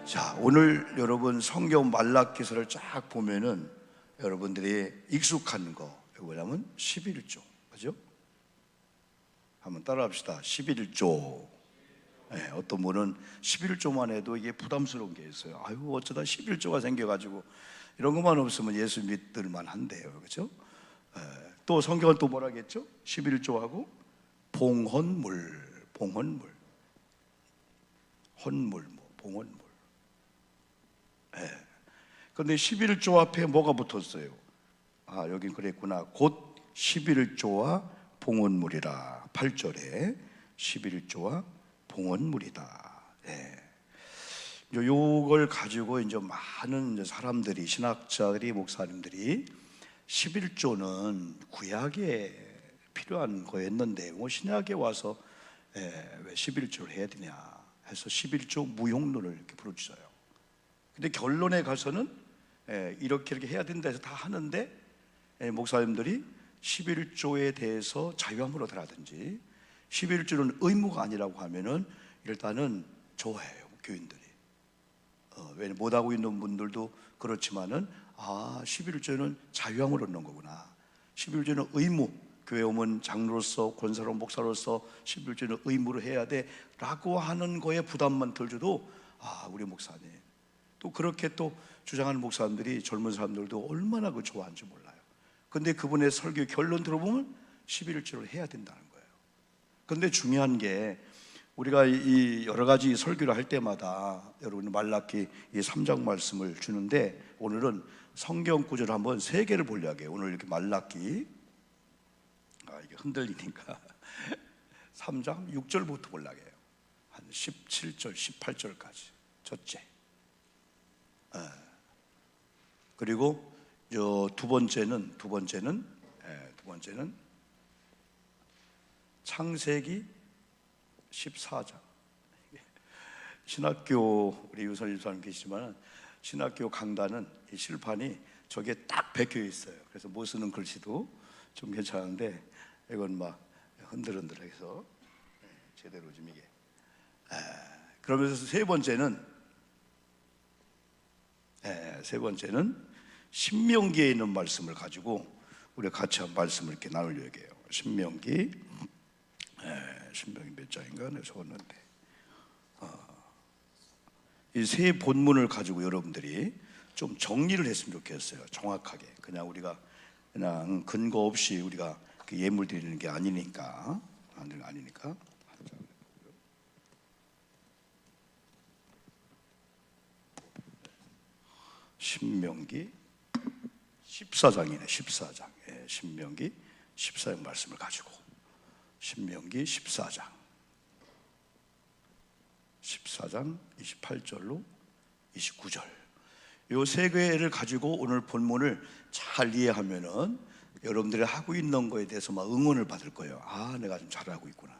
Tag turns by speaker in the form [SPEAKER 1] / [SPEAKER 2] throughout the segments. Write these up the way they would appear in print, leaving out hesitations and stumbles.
[SPEAKER 1] 자, 오늘 여러분 성경 말라기서를 쫙 보면은 여러분들이 익숙한 거 뭐냐면 11조, 그죠? 한번 따라합시다. 11조. 네, 어떤 분은 11조만 해도 이게 부담스러운 게 있어요. 아유, 어쩌다 11조가 생겨가지고 이런 것만 없으면 예수 믿을만 한데요, 그죠? 또 성경은 또 뭐라겠죠? 11조하고 봉헌물, 봉헌물, 헌물, 봉헌물. 그런데 11조 앞에 뭐가 붙었어요? 아, 여긴 그랬구나. 곧 11조와 봉헌물이라. 8절에 11조와 봉헌물이다. 요걸 가지고 이제 많은 사람들이, 신학자들이, 목사님들이 11조는 구약에 필요한 거였는데 신약에 와서 왜 11조를 해야 되냐 해서 11조 무용론을 이렇게 부르짖어요. 근데 결론에 가서는 이렇게 해야 된다 해서 다 하는데 목사님들이 11조에 대해서 자유함으로 하라든지 11조는 의무가 아니라고 하면은 일단은 좋아해요, 교인들이. 왜냐면 못하고 있는 분들도 그렇지만은 11조는 자유함으로 넣는 거구나. 11조는 의무, 교회 오면 장로로서, 권사로, 목사로서 11조는 의무로 해야 돼 라고 하는 거에 부담만 덜줘도 우리 목사님 또 그렇게 또 주장하는 목사님들이 젊은 사람들도 얼마나 그 좋아하는지 몰라요. 근데 그분의 설교 결론 들어보면 11조를 해야 된다는 거예요. 근데 중요한 게 우리가 이 여러 가지 설교를 할 때마다 여러분 말라기 이 3장 말씀을 주는데 오늘은 성경 구절을 한번 3개를 보려고 해요. 오늘 이렇게 말라기 이게 흔들리니까 3장 6절부터 보려고 해요. 한 17절, 18절까지 첫째. 그리고 두 번째는 창세기 14장. 신학교 우리 유선 집사님 계시지만 신학교 강단은 이 실판이 저게 딱 베껴 있어요. 그래서 못 쓰는 글씨도 좀 괜찮은데 이건 막 흔들흔들해서 제대로 좀 이게. 그러면서 세 번째는 신명기에 있는 말씀을 가지고 우리가 같이 한 말씀을 이렇게 나누려고 해요. 신명기 몇 장인가 내가 적었는데 이 세 본문을 가지고 여러분들이 좀 정리를 했으면 좋겠어요. 정확하게. 그냥 우리가 그냥 근거 없이 우리가 예물 드리는 게 아니니까. 신명기 14장이네. 14장. 신명기 14장 말씀을 가지고 신명기 14장 28절로 29절 요 세 개를 가지고 오늘 본문을 잘 이해하면은 여러분들이 하고 있는 거에 대해서 막 응원을 받을 거예요. 내가 좀 잘하고 있구나.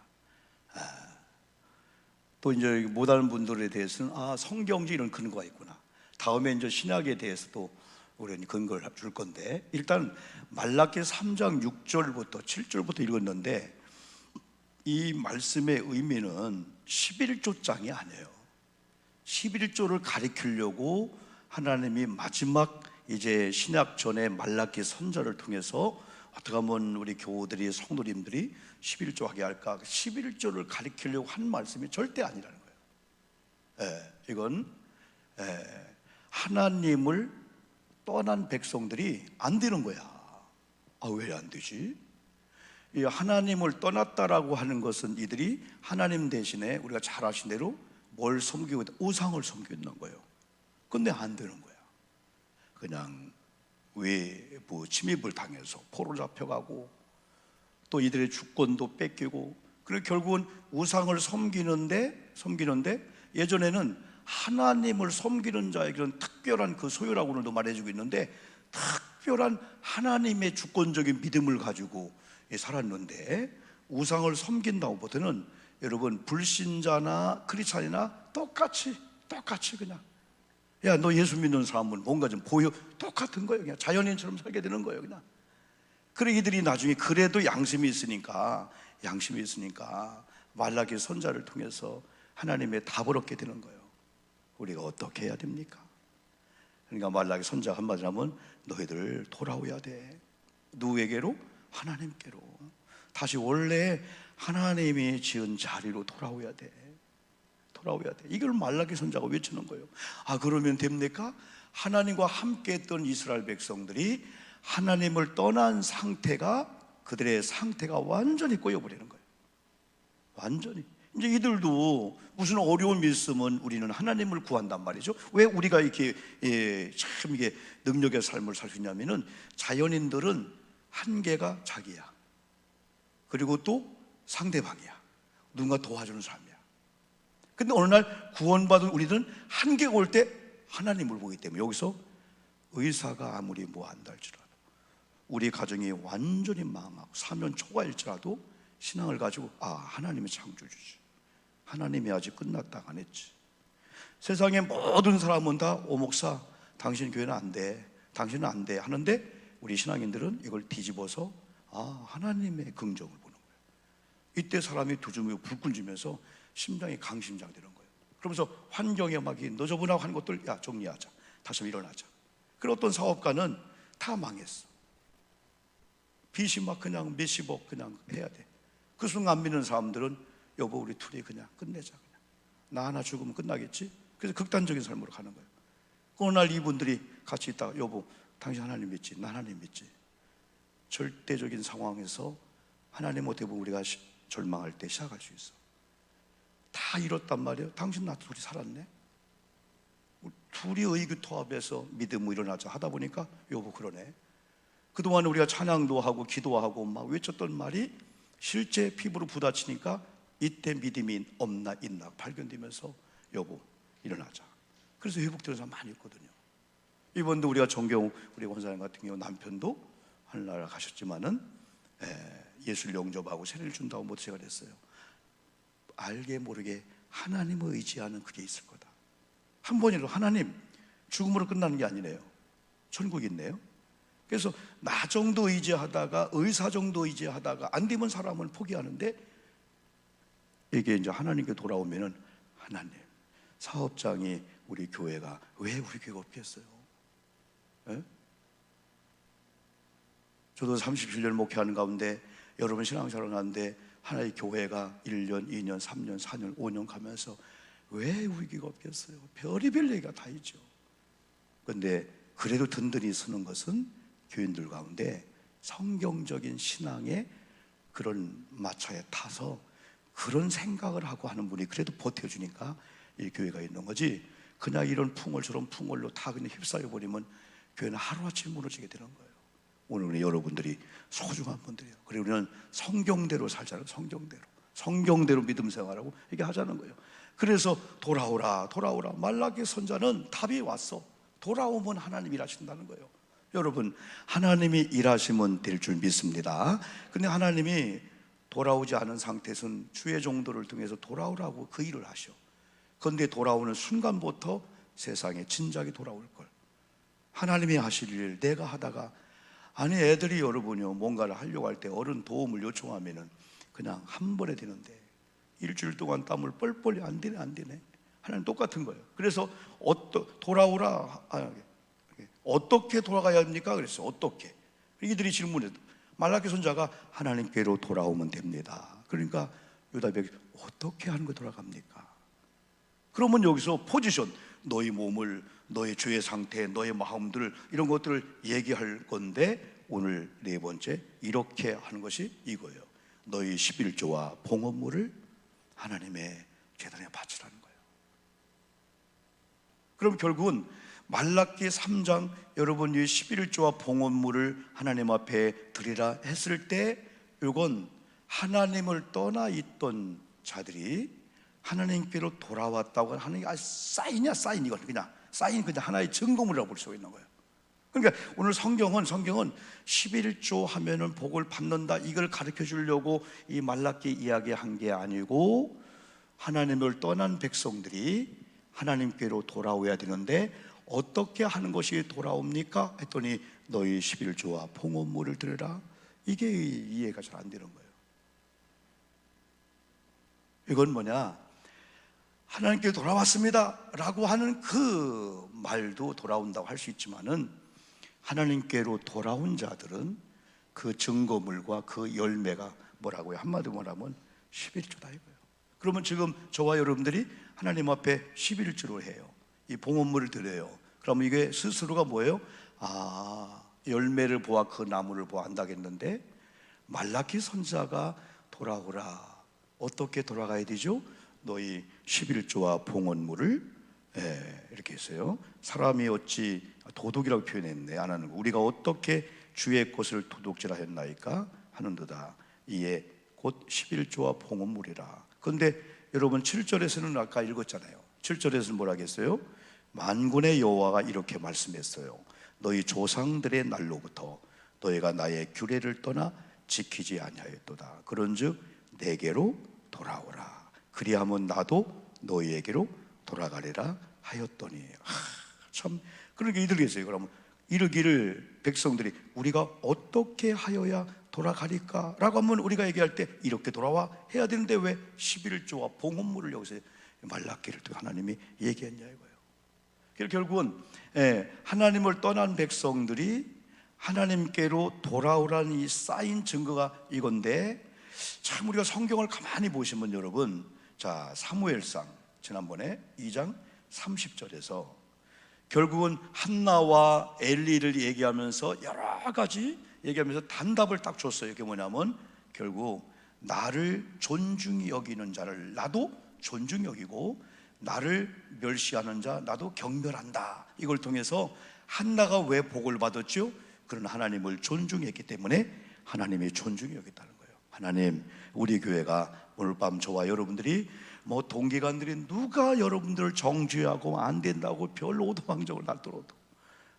[SPEAKER 1] 또 이제 못하는 분들에 대해서는 성경지 이런 근거가 있구나. 다음에 이제 신약에 대해서도 우리는 근거를 줄 건데 일단 말라기 3장 6절부터 7절부터 읽었는데 이 말씀의 의미는 11조장이 아니에요. 11조를 가리키려고 하나님이 마지막 이제 신약 전에 말라기 선자를 통해서 어떻게 하면 우리 교우들이 성도님들이 11조 하게 할까? 11조를 가리키려고 한 말씀이 절대 아니라는 거예요. 이건 하나님을 떠난 백성들이 안 되는 거야. 왜 안 되지? 이 하나님을 떠났다라고 하는 것은 이들이 하나님 대신에 우리가 잘 아신 대로 뭘 섬기고 있다? 우상을 섬기고 있는 거예요. 근데 안 되는 거야. 그냥 외부 침입을 당해서 포로 잡혀가고 또 이들의 주권도 뺏기고 그리고 결국은 우상을 섬기는데 예전에는 하나님을 섬기는 자에게는 특별한 그 소유라고 오늘도 말해주고 있는데 특별한 하나님의 주권적인 믿음을 가지고 살았는데 우상을 섬긴다고보다는 여러분 불신자나 크리스찬이나 똑같이 그냥 너 예수 믿는 사람은 뭔가 좀 보여 똑같은 거예요. 그냥 자연인처럼 살게 되는 거예요. 그냥 그래 이들이 나중에 그래도 양심이 있으니까 말라기 선자를 통해서 하나님의 답을 얻게 되는 거예요. 우리가 어떻게 해야 됩니까? 그러니까 말라기 선지자가 한마디로 하면 너희들 돌아오야 돼. 누구에게로? 하나님께로. 다시 원래 하나님이 지은 자리로 돌아오야 돼. 돌아오야 돼. 이걸 말라기 선지자가 외치는 거예요. 아, 그러면 됩니까? 하나님과 함께 했던 이스라엘 백성들이 하나님을 떠난 상태가, 그들의 상태가 완전히 꼬여버리는 거예요. 완전히. 이제 이들도 무슨 어려움이 있으면 우리는 하나님을 구한단 말이죠. 왜 우리가 이렇게 참 이게 능력의 삶을 살 수 있냐면은, 자연인들은 한계가 자기야. 그리고 또 상대방이야. 누군가 도와주는 사람이야. 근데 어느 날 구원받은 우리는 한계가 올 때 하나님을 보기 때문에, 여기서 의사가 아무리 뭐한다 할지라도, 우리 가정이 완전히 망하고 사면 초과일지라도 신앙을 가지고, 아, 하나님이 창조주지, 하나님이 아직 끝났다가 안 했지. 세상의 모든 사람은 다 오 목사 당신 교회는 안 돼, 당신은 안 돼 하는데, 우리 신앙인들은 이걸 뒤집어서 아, 하나님의 긍정을 보는 거예요. 이때 사람이 두줌이 불끈 지면서 심장이 강심장 되는 거예요. 그러면서 환경에 막 너저분하고 하는 것들, 야, 정리하자, 다시 일어나자. 그리고 어떤 사업가는 다 망했어. 빚이 막 그냥 몇십억 그냥 해야 돼. 그 순간 안 믿는 사람들은 여보 우리 둘이 그냥 끝내자, 그냥 나 하나 죽으면 끝나겠지. 그래서 극단적인 삶으로 가는 거예요. 어느 날 이분들이 같이 있다가 여보 당신 하나님 믿지? 나 하나님 믿지? 절대적인 상황에서 하나님 어떻게 보면 우리가 절망할 때 시작할 수 있어. 다 잃었단 말이에요. 당신 나 둘이 살았네. 둘이 의기투합해서 믿음으로 일어나자 하다 보니까 여보 그러네. 그동안 우리가 찬양도 하고 기도하고 막 외쳤던 말이 실제 피부로 부딪히니까 이때 믿음이 없나 있나 발견되면서 여보 일어나자. 그래서 회복되는 사람 많이 있거든요. 이번도 우리가 정경 우리 원사님 같은 경우 남편도 하늘나라 가셨지만은 예수를 영접하고 세례를 준다고 모태가 됐어요. 알게 모르게 하나님을 의지하는 그게 있을 거다. 한 번이라도 하나님, 죽음으로 끝나는 게 아니네요. 천국이 있네요. 그래서 나 정도 의지하다가 의사 정도 의지하다가 안 되면 사람을 포기하는데, 이게 이제 하나님께 돌아오면은 하나님, 사업장이 우리 교회가 왜 우리 교회가 없겠어요? 에? 저도 37년 목회하는 가운데 여러분 신앙생활을 하는데 하나의 교회가 1년, 2년, 3년, 4년, 5년 가면서 왜 우리 교회가 없겠어요? 별의별 얘기가 다 있죠. 그런데 그래도 든든히 서는 것은 교인들 가운데 성경적인 신앙의 그런 마차에 타서 그런 생각을 하고 하는 분이 그래도 버텨주니까 이 교회가 있는 거지, 그냥 이런 풍월처럼 풍월로 다 그냥 휩싸여 버리면 교회는 하루아침에 무너지게 되는 거예요. 오늘 우리 여러분들이 소중한 분들이에요. 그리고 우리는 성경대로 살자는, 성경대로 믿음 생활하고 이게 하자는 거예요. 그래서 돌아오라 돌아오라. 말라기 선자는 답이 왔어. 돌아오면 하나님이 일하신다는 거예요. 여러분, 하나님이 일하시면 될 줄 믿습니다. 근데 하나님이 돌아오지 않은 상태에서는 주의 종도를 통해서 돌아오라고 그 일을 하셔. 그런데 돌아오는 순간부터 세상에 진작에 돌아올 걸. 하나님이 하실 일 내가 하다가, 아니 애들이 여러분이요 뭔가를 하려고 할 때 어른 도움을 요청하면은 그냥 한 번에 되는데 일주일 동안 땀을 뻘뻘이 안 되네. 하나님 똑같은 거예요. 그래서 돌아오라. 어떻게 돌아가야 합니까? 그랬어요. 어떻게? 이들이 질문해도 말라기 선자가 하나님께로 돌아오면 됩니다. 그러니까 유다백이 어떻게 하는 거 돌아갑니까? 그러면 여기서 포지션, 너희 몸을, 너의 죄의 상태, 너의 마음들, 이런 것들을 얘기할 건데, 오늘 네 번째 이렇게 하는 것이 이거예요. 너희 11조와 봉헌물을 하나님의 제단에 바치라는 거예요. 그럼 결국은 말라기 3장 여러분 이 11조와 봉헌물을 하나님 앞에 드리라 했을 때, 이건 하나님을 떠나 있던 자들이 하나님께로 돌아왔다고 하는 게 사인이야. 사인. 이건 그냥 사인, 그냥 하나의 증거물이라고 볼 수 있는 거예요. 그러니까 오늘 성경은 11조 하면은 복을 받는다, 이걸 가르쳐 주려고 이 말라기 이야기한 게 아니고, 하나님을 떠난 백성들이 하나님께로 돌아오야 되는데 어떻게 하는 것이 돌아옵니까? 했더니 너희 11조와 봉헌물을 드려라. 이게 이해가 잘 안 되는 거예요. 이건 뭐냐? 하나님께 돌아왔습니다 라고 하는 그 말도 돌아온다고 할 수 있지만은, 하나님께로 돌아온 자들은 그 증거물과 그 열매가 뭐라고요? 한마디로 말하면 11조다 이거예요. 그러면 지금 저와 여러분들이 하나님 앞에 11조를 해요. 이 봉헌물을 드려요. 그러면 이게 스스로가 뭐예요? 열매를 보아 그 나무를 보아 안다겠는데, 말라키 선지자가 돌아오라. 어떻게 돌아가야 되죠? 너희 11조와 봉헌물을, 이렇게 했어요. 사람이 어찌 도둑이라고 표현했네. 안 하는 거. 우리가 어떻게 주의 것을 도둑질하였나이까 하는도다. 이에 곧 11조와 봉헌물이라. 그런데 여러분 7절에서는 아까 읽었잖아요. 7절에서는 뭐라 했어요? 만군의 여호와가 이렇게 말씀했어요. 너희 조상들의 날로부터 너희가 나의 규례를 떠나 지키지 아니하였도다. 그런즉 내게로 돌아오라. 그리하면 나도 너희에게로 돌아가리라 하였더니. 참, 그러니까 이들겠어요. 그러면 이르기를 백성들이 우리가 어떻게 하여야 돌아가리까? 라고 하면 우리가 얘기할 때 이렇게 돌아와 해야 되는데 왜 11조와 봉헌물을 여기서 말라기를 또 하나님이 얘기했냐 이거예요. 그래서 결국은 하나님을 떠난 백성들이 하나님께로 돌아오라는 이 쌓인 증거가 이건데, 참 우리가 성경을 가만히 보시면 여러분, 자 사무엘상 지난번에 2장 30절에서 결국은 한나와 엘리를 얘기하면서 여러 가지 얘기하면서 단답을 딱 줬어요. 그게 뭐냐면 결국 나를 존중히 여기는 자를 나도 존중히 여기고 나를 멸시하는 자 나도 경멸한다. 이걸 통해서 한나가 왜 복을 받았죠? 그런 하나님을 존중했기 때문에 하나님이 존중히 여겼다는 거예요. 하나님, 우리 교회가 오늘 밤 저와 여러분들이 뭐 동기관들이 누가 여러분들을 정죄하고 안 된다고 별 오도방정을 날더라도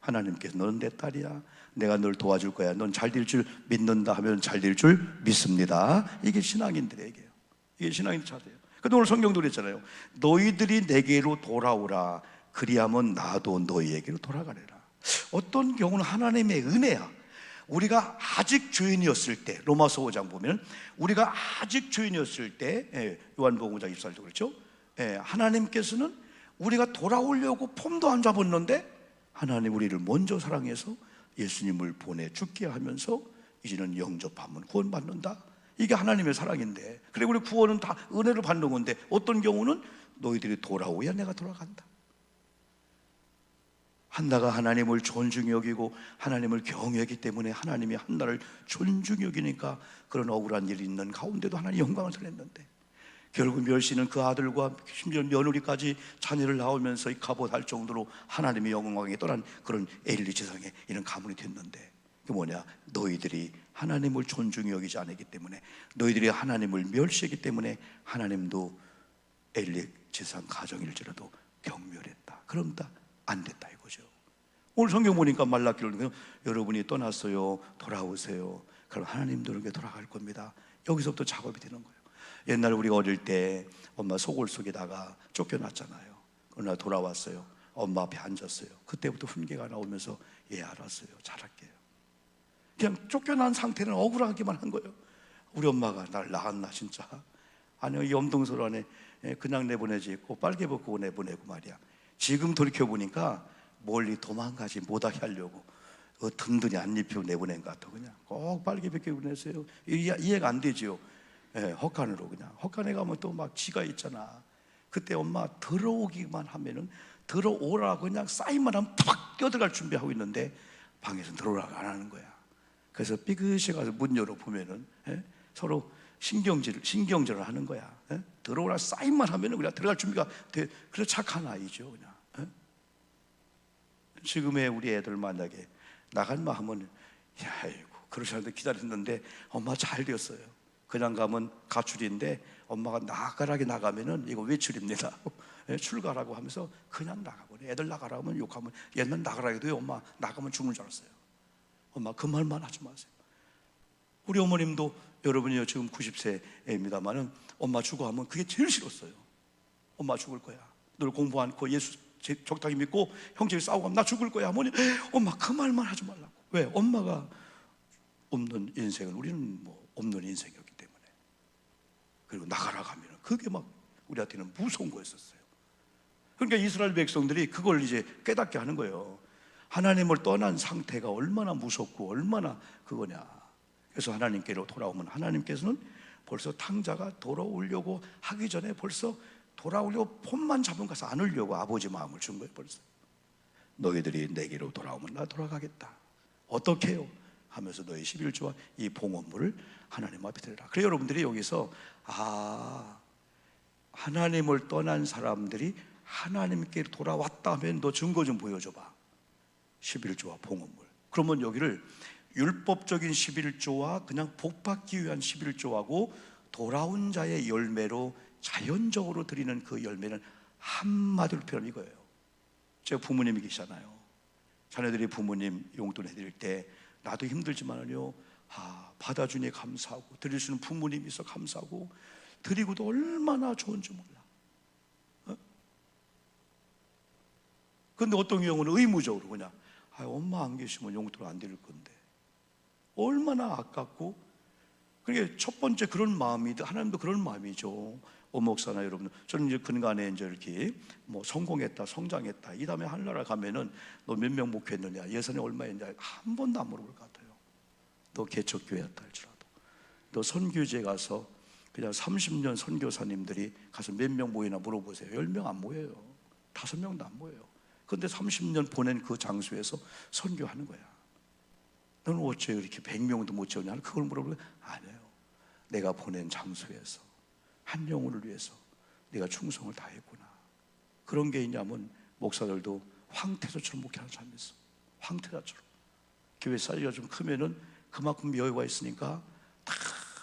[SPEAKER 1] 하나님께서 너는 내 딸이야, 내가 널 도와줄 거야, 넌 잘 될 줄 믿는다 하면 잘 될 줄 믿습니다. 이게 신앙인들의 얘기예요. 이게 신앙인들 차례예요. 근데 오늘 성경도 그랬잖아요. 너희들이 내게로 돌아오라. 그리하면 나도 너희에게로 돌아가리라. 어떤 경우는 하나님의 은혜야. 우리가 아직 죄인이었을 때, 로마서 5장 보면 우리가 아직 죄인이었을 때, 요한복음 5장 24절도 그렇죠? 하나님께서는 우리가 돌아오려고 폼도 안 잡았는데 하나님 우리를 먼저 사랑해서 예수님을 보내 죽게 하면서 이제는 영접하면 구원받는다. 이게 하나님의 사랑인데, 그래 우리 구원은 다 은혜를 받는 건데 어떤 경우는 너희들이 돌아오야 내가 돌아간다. 한나가 하나님을 존중히 여기고 하나님을 경외하기 때문에 하나님이 한나를 존중히 여기니까 그런 억울한 일이 있는 가운데도 하나님 영광을 드렸는데, 결국 멸시는 그 아들과 심지어 며느리까지 자녀를 낳으면서 갑옷할 정도로 하나님의 영광에 떠난 그런 엘리 제사장의 이런 가문이 됐는데, 그 뭐냐? 너희들이 하나님을 존중히 여기지 않았기 때문에, 너희들이 하나님을 멸시했기 때문에 하나님도 엘리 제사장 가정일지라도 경멸했다. 그럼 다 안 됐다 이거죠. 오늘 성경 보니까 말라기를 여러분이 떠났어요, 돌아오세요. 그럼 하나님들에게 돌아갈 겁니다. 여기서부터 작업이 되는 거예요. 옛날 우리가 어릴 때 엄마 속옷 속에다가 쫓겨났잖아요. 그러나 돌아왔어요. 엄마 앞에 앉았어요. 그때부터 훈계가 나오면서 예 알았어요, 잘할게요. 그냥 쫓겨난 상태는 억울하기만 한 거예요. 우리 엄마가 날 낳았나 진짜? 아니요, 염동설 안에 그냥 내보내지 있고 빨개 벗고 내보내고 말이야. 지금 돌이켜보니까 멀리 도망가지 못하게 하려고 든든히 안 입히고 내보낸 것 같아. 그냥 꼭 빨개 벗고 보내세요. 이해가 안 되지요. 헛간으로 그냥 헛간에 가면 또 막 지가 있잖아. 그때 엄마 들어오기만 하면은 들어오라 그냥 사인만 하면 탁 뛰어들어갈 준비하고 있는데 방에서 들어오라고 안 하는 거야. 그래서 삐끗이 가서 문 열어 보면은 서로 신경질을 하는 거야. 들어오라 사인만 하면은 그냥 들어갈 준비가 돼. 그래서 착한 아이죠 그냥. 지금의 우리 애들 만약에 나갈만 하면 야이고 그러지 않는데 기다렸는데 엄마 잘 되었어요. 그냥 가면 가출인데 엄마가 나가라게 나가면은 이거 외출입니다. 출가라고 하면서 그냥 나가버려. 애들 나가라고 하면 욕하면 옛날 나가라 해도 엄마 나가면 죽는 줄 알았어요. 엄마 그 말만 하지 마세요. 우리 어머님도 여러분이 지금 90세입니다만은 엄마 죽어 하면 그게 제일 싫었어요. 엄마 죽을 거야. 늘 공부 않고 예수 적당히 믿고 형제를 싸우고 하면 나 죽을 거야. 어머니 엄마 그 말만 하지 말라고. 왜? 엄마가 없는 인생은 우리는 뭐 없는 인생이었기 때문에. 그리고 나가라 하면 그게 막 우리한테는 무서운 거였었어요. 그러니까 이스라엘 백성들이 그걸 이제 깨닫게 하는 거예요. 하나님을 떠난 상태가 얼마나 무섭고 얼마나 그거냐. 그래서 하나님께로 돌아오면 하나님께서는 벌써 탕자가 돌아오려고 하기 전에 벌써 돌아오려고 폰만 잡은 가서 안으려고 아버지 마음을 준 거예요. 벌써 너희들이 내게로 돌아오면 나 돌아가겠다. 어떻게 해요? 하면서 너희 11조와 이 봉헌물을 하나님 앞에 드려라. 그래서 여러분들이 여기서 하나님을 떠난 사람들이 하나님께 돌아왔다 하면 너 증거 좀 보여줘봐. 11조와 봉헌물. 그러면 여기를 율법적인 11조와 그냥 복받기 위한 11조하고 돌아온 자의 열매로 자연적으로 드리는 그 열매는 한마디로 표현 이거예요. 제가 부모님이 계시잖아요. 자녀들이 부모님 용돈 해드릴 때 나도 힘들지만요, 받아주니 감사하고 드릴 수 있는 부모님이 있어 감사하고 드리고도 얼마나 좋은지 몰라. 그런데 어떤 경우는 의무적으로 그냥 엄마 안 계시면 용돈 안 드릴 건데 얼마나 아깝고. 그게 첫 번째 그런 마음이, 하나님도 그런 마음이죠. 목사나 여러분, 저는 이제 근간에 이제 이렇게 뭐 성공했다, 성장했다, 이 다음에 하늘나라 가면은 너 몇 명 목회했느냐, 예산이 얼마였냐 한 번도 안 물어볼 것 같아요. 너 개척교회였다 할지라도, 너 선교제 가서 그냥 30년 선교사님들이 가서 몇 명 모이나 물어보세요. 10명 안 모여요. 5명도 안 모여요. 그런데 30년 보낸 그 장소에서 선교하는 거야. 너는 어째 이렇게 100명도 못 채우냐? 그걸 물어보면 아니에요. 내가 보낸 장소에서 한 영혼을 위해서 내가 충성을 다했구나. 그런 게 있냐면 목사들도 황태자처럼 목회하는 사람이 있어. 황태자처럼. 교회 사이가 좀 크면은 그만큼 여유가 있으니까 다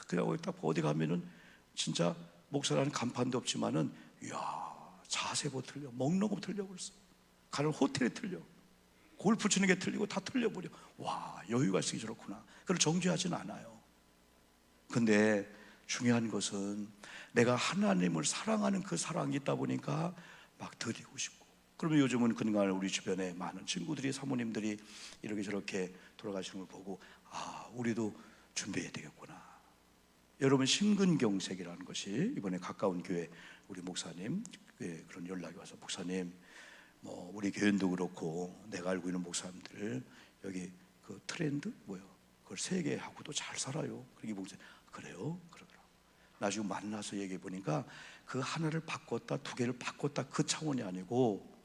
[SPEAKER 1] 그냥 딱 어디 가면은 진짜 목사라는 간판도 없지만은 이야, 자세도 틀려, 먹는 거 틀려 벌써. 가는 호텔이 틀려, 골프 치는 게 틀리고 다 틀려버려. 와, 여유가 있으니 저렇구나. 그걸 정죄하진 않아요. 근데 중요한 것은 내가 하나님을 사랑하는 그 사랑이 있다 보니까 막 드리고 싶고. 그러면 요즘은 그날 우리 주변에 많은 친구들이, 사모님들이 이렇게 저렇게 돌아가시는 걸 보고 우리도 준비해야 되겠구나. 여러분, 심근경색이라는 것이 이번에 가까운 교회 우리 목사님 그런 연락이 와서, 목사님 뭐 우리 교인도 그렇고 내가 알고 있는 목사님들 여기 그 트렌드 그걸 세계하고도 잘 살아요. 그러기 목사님 그래요? 그러더라고. 나중에 만나서 얘기해 보니까 그 하나를 바꿨다, 2개를 바꿨다, 그 차원이 아니고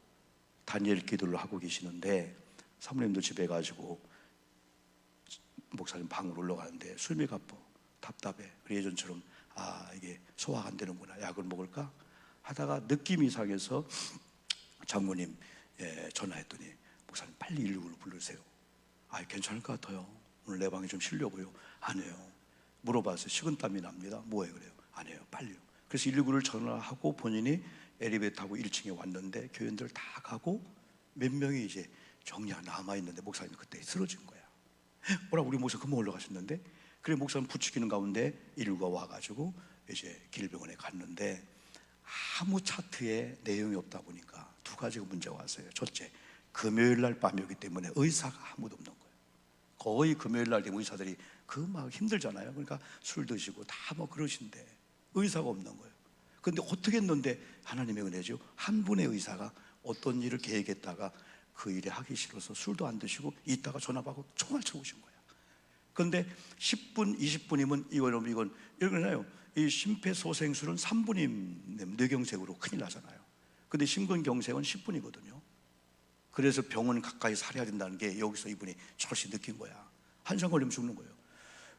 [SPEAKER 1] 다니엘 기도를 하고 계시는데 사모님도 집에 가지고 목사님 방으로 올라가는데 숨이 가빠, 답답해. 예전처럼 이게 소화가 안 되는구나, 약을 먹을까 하다가 느낌이 이상해서 장모님 전화했더니 목사님 빨리 119를 부르세요. 괜찮을 것 같아요. 오늘 내 방에 좀 쉬려고요. 아니에요. 물어봤어요. 식은땀이 납니다. 뭐예요? 그래요. 아니에요. 빨리요. 그래서 119를 전화하고 본인이 엘리베이터 타고 1층에 왔는데 교인들 다 가고 몇 명이 이제 정리가 남아있는데 목사님 그때 쓰러진 거야. 뭐라, 우리 목사 금방 올라가셨는데. 그래 목사님 부추기는 가운데 119가 와가지고 이제 길병원에 갔는데 아무 차트에 내용이 없다 보니까 2가지가 문제가 왔어요. 첫째, 금요일 날 밤이기 때문에 의사가 아무도 없는 거예요. 거의 금요일 날 되면 의사들이 막 힘들잖아요. 그러니까 술 드시고 다 그러신데 의사가 없는 거예요. 근데 어떻게 했는데 하나님의 은혜죠. 한 분의 의사가 어떤 일을 계획했다가 그 일에 하기 싫어서 술도 안 드시고 있다가 전화 받고 총알 치고 오신 거야. 근데 10분, 20분이면 이건 이러잖아요. 이 심폐소생술은 3분이면 뇌경색으로 큰일 나잖아요. 근데 심근경색은 10분이거든요. 그래서 병원 가까이 살아야 된다는 게 여기서 이분이 철시 느낀 거야. 1시간 걸리면 죽는 거예요.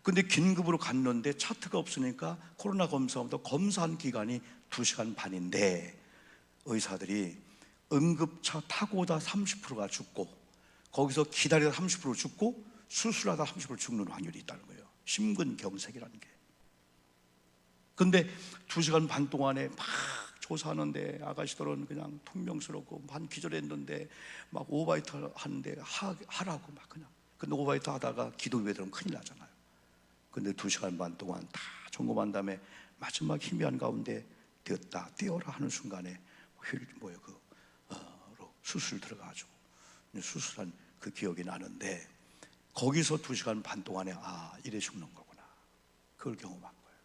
[SPEAKER 1] 근데 긴급으로 갔는데 차트가 없으니까 코로나 검사한 기간이 2시간 반인데 의사들이 응급차 타고 오다 30%가 죽고 거기서 기다리다 30% 죽고 수술하다 30% 죽는 확률이 있다는 거예요. 심근경색이라는 게. 근데 2시간 반 동안에 막 조사하는데 아가씨들은 그냥 퉁명스럽고 반 기절했는데 막 오바이트 하는데 하라고 막 그냥. 근데 오바이트 하다가 기도 예배들은 큰일 나잖아요. 근데 2시간 반 동안 다 점검한 다음에 마지막 희미한 가운데 되었다, 떼어라 하는 순간에 수술 들어가가지고 수술한 그 기억이 나는데 거기서 2시간 반 동안에 이래 죽는 거구나, 그걸 경험한 거예요.